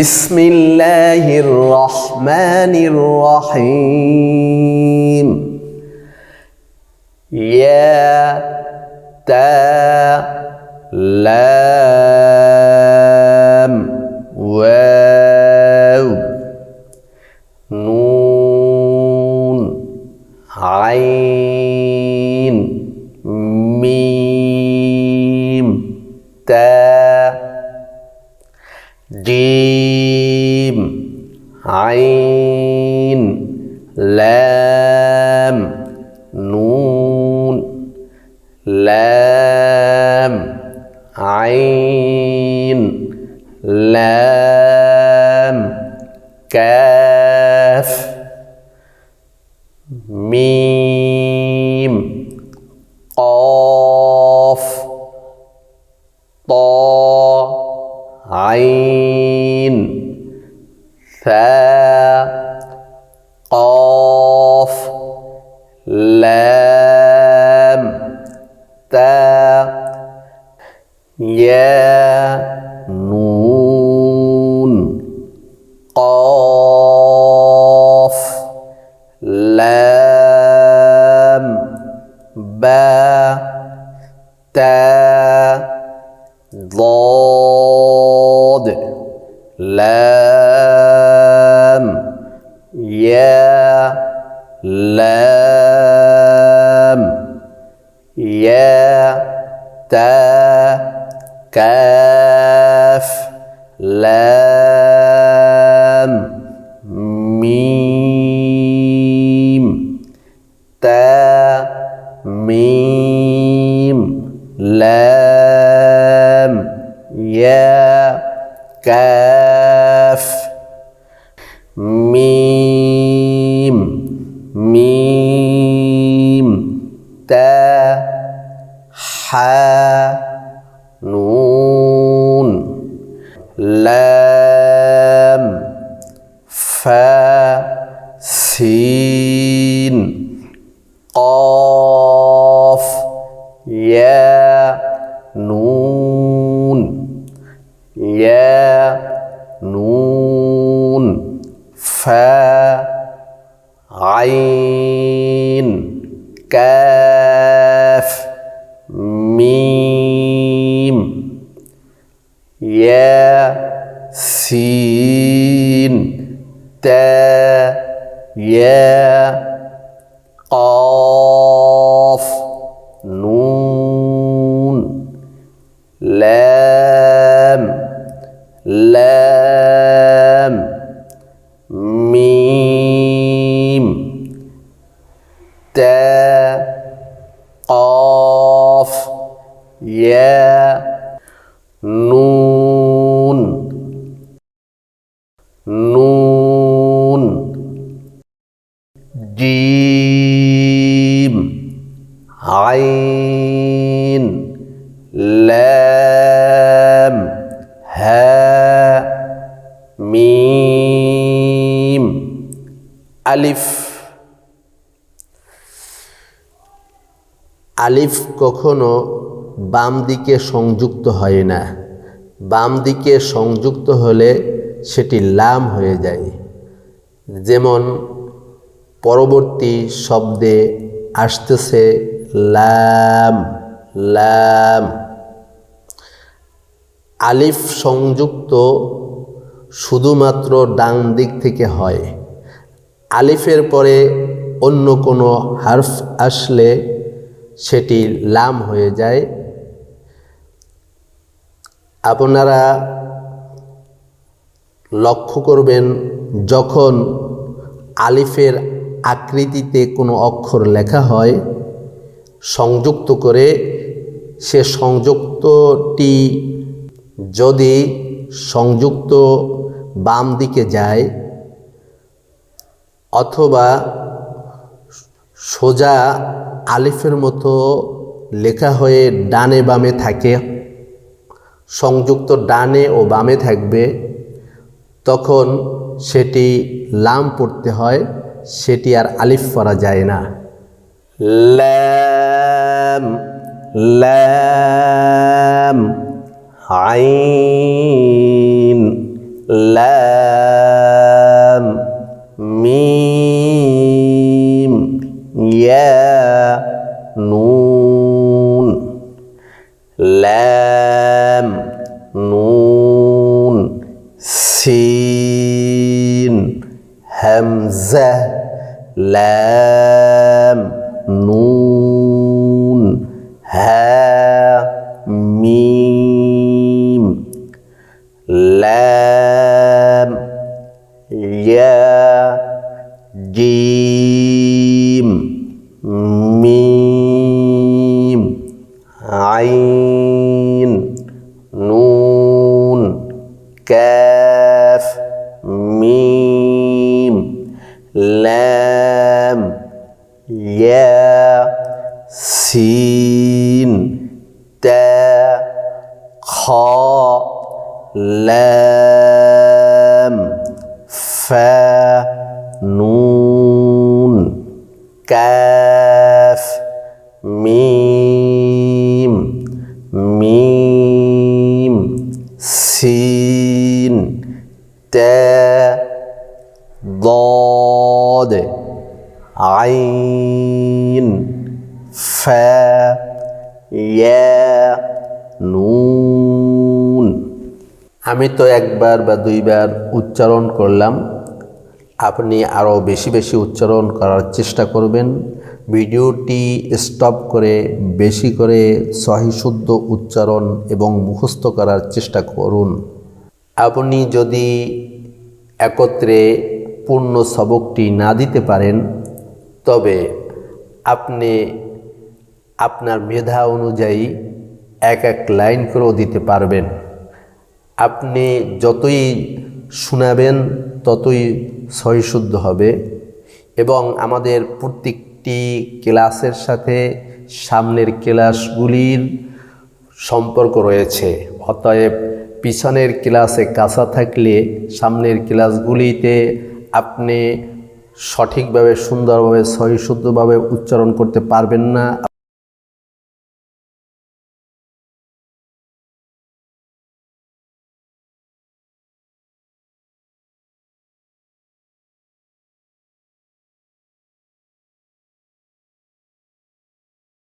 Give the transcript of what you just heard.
বিসমিল্লাহির রহমানির রহিম। ইয়া তা লাম ওয়াও নুন আইন মিম তা জিম আইন লাম নুন লাম আইন লাম কাফ মিম কফ ত আইন সা কফ লাম তা ইয়া নুন কফ লাম বা তা ضاد لام يا لام يا تا كاف لام ميم تا ميم لام يا كاف ميم ميم تا حا نون لام فا سين قاف يا نون يا نون فا عين كاف ميم يا سين تا يا قاف نون لام لام ميم تا قاف يا نون نون جيم عين لام ها মিম আলিফ। আলিফ কখনো বাম দিকে সংযুক্ত হয় না। বাম দিকে সংযুক্ত হলে সেটি লাম হয়ে যায়। যেমন পরবর্তী শব্দে আসতেছে লাম লাম। আলিফ সংযুক্ত শুধুমাত্র ডান দিক থেকে হয়। আলিফের পরে অন্য কোনো হারফ আসলে সেটি লাম হয়ে যায়। আপনারা লক্ষ্য করবেন, যখন আলিফের আকৃতিতে কোনো অক্ষর লেখা হয় সংযুক্ত করে, সে সংযুক্তটি যদি সংযুক্ত বাম দিকে যায় অথবা সোজা আলিফের মতো লেখা হয়ে ডানে বামে থাকে, সংযুক্ত ডানে ও বামে থাকবে, তখন সেটি লাম পড়তে হয়, সেটি আর আলিফ পড়া যায় না। লাম লাম আইন লাম মিম ইয়া নুন লাম নুন সিন হামজা লাম নুন হা মিম লাম ইয়া জিম মিম আইন নুন কাফ মিম লাম ইয়া সিন তা খ লাম ফা নুন কাফ মিম মিম সিন তা ضاد আইন ফা ইয়া নুন। আমি তো একবার বা দুইবার উচ্চারণ করলাম, আপনি আরও বেশি বেশি উচ্চারণ করার চেষ্টা করবেন। ভিডিওটি স্টপ করে বেশি করে সহি শুদ্ধ উচ্চারণ এবং মুখস্থ করার চেষ্টা করুন। আপনি যদি একত্রে পূর্ণ সবকটি না দিতে পারেন, তবে আপনি আপনার মেধা অনুযায়ী এক এক লাইন করেও দিতে পারবেন। আপনি যতই শোনাবেন ততই সহিশুদ্ধ হবে এবং আমাদের প্রত্যেকটি ক্লাসের সাথে সামনের ক্লাসগুলির সম্পর্ক রয়েছে। অতএব পিছনের ক্লাসে কাঁচা থাকলে সামনের ক্লাসগুলিতে আপনি সঠিকভাবে সুন্দরভাবে সহিশুদ্ধভাবে উচ্চারণ করতে পারবেন না।